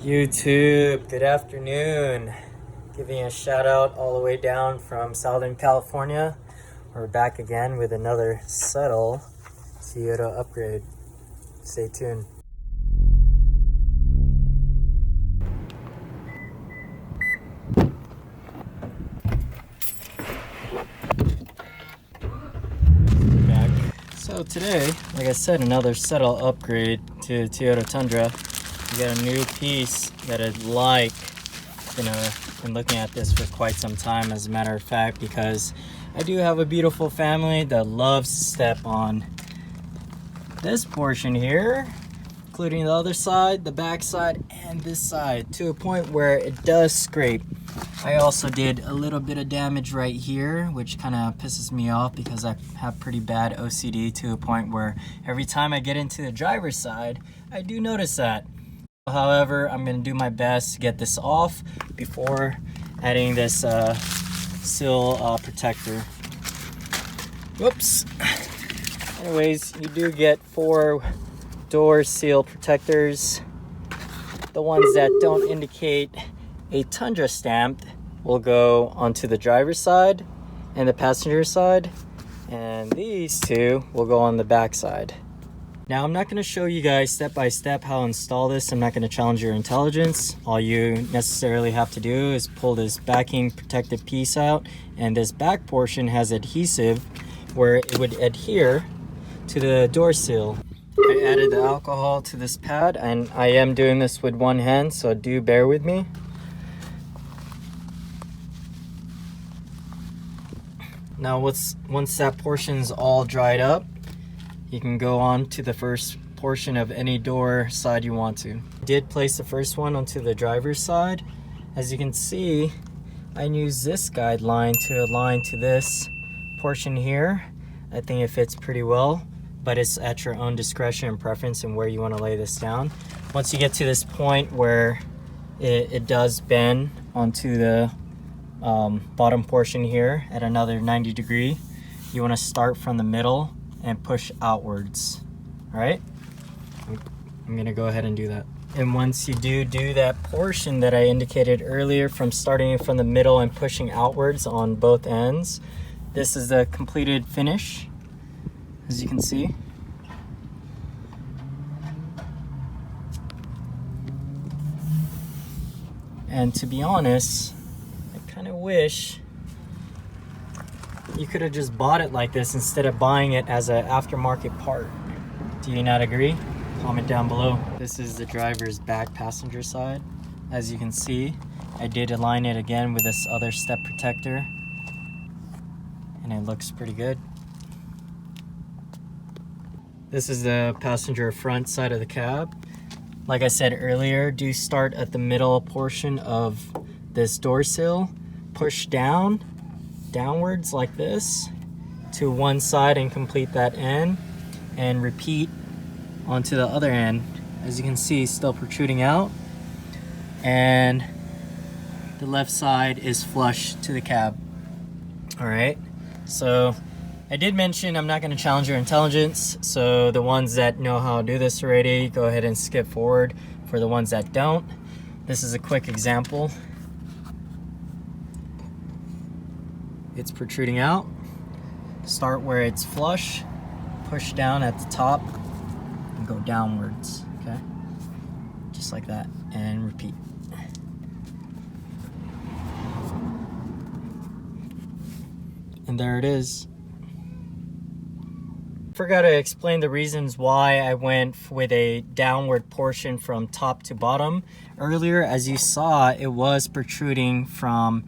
YouTube, good afternoon. Giving a shout out all the way down from Southern California. We're back again with another subtle Toyota upgrade. Stay tuned. Back. So today, like I said, another subtle upgrade to Toyota Tundra. We got a new piece that I'd like. Been looking at this for quite some time, as a matter of fact, because I do have a beautiful family that loves to step on this portion here, including the other side, the back side, and this side, to a point where it does scrape. I also did a little bit of damage right here, which kind of pisses me off because I have pretty bad OCD, to a point where every time I get into the driver's side, I do notice that. However, I'm going to do my best to get this off before adding this sill protector. Whoops. Anyways, you do get 4 door seal protectors. The ones that don't indicate a Tundra stamp will go onto the driver's side and the passenger side, and these 2 will go on the back side. Now, I'm not going to show you guys step by step how to install this. I'm not going to challenge your intelligence. All you necessarily have to do is pull this backing protective piece out, and this back portion has adhesive where it would adhere to the door seal. I added the alcohol to this pad, and I am doing this with one hand, so do bear with me. Now, once that portion's all dried up, you can go on to the first portion of any door side you want to. I did place the first one onto the driver's side. As you can see, I use this guideline to align to this portion here. I think it fits pretty well, but it's at your own discretion and preference and where you want to lay this down. Once you get to this point where it does bend onto the bottom portion here at another 90 degree, you want to start from the middle and push outwards. All right, I'm gonna go ahead and do that. And once you do that portion that I indicated earlier, from starting from the middle and pushing outwards on both ends, this is the completed finish, as you can see. And to be honest, I kind of wish you could have just bought it like this instead of buying it as an aftermarket part. Do you not agree? Comment down below. This is the driver's back passenger side. As you can see, I did align it again with this other step protector, and it looks pretty good. This is the passenger front side of the cab. Like I said earlier, do start at the middle portion of this door sill, push downwards like this to one side and complete that end, and repeat onto the other end. As you can see, still protruding out, and the left side is flush to the cab. All right, so I did mention I'm not going to challenge your intelligence, so the ones that know how to do this already, go ahead and skip forward. For the ones that don't, this is a quick example. It's protruding out. Start where it's flush, push down at the top, and go downwards, okay? Just like that, and repeat. And there it is. Forgot to explain the reasons why I went with a downward portion from top to bottom. Earlier, as you saw, it was protruding from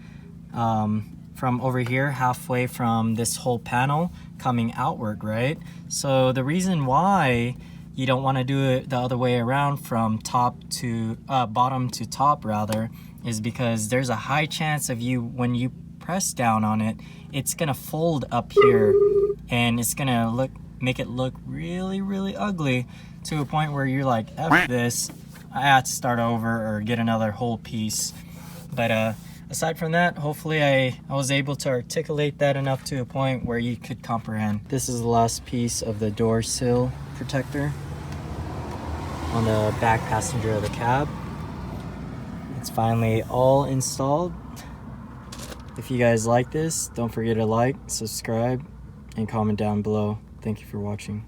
over here, halfway from this whole panel coming outward, right? So the reason why you don't want to do it the other way around, from top to bottom to top rather, is because there's a high chance of you, when you press down on it, it's gonna fold up here, and it's gonna make it look really, really ugly, to a point where you're like, F this, I have to start over or get another whole piece. But aside from that, hopefully I was able to articulate that enough to a point where you could comprehend. This is the last piece of the door sill protector on the back passenger of the cab. It's finally all installed. If you guys like this, don't forget to like, subscribe, and comment down below. Thank you for watching.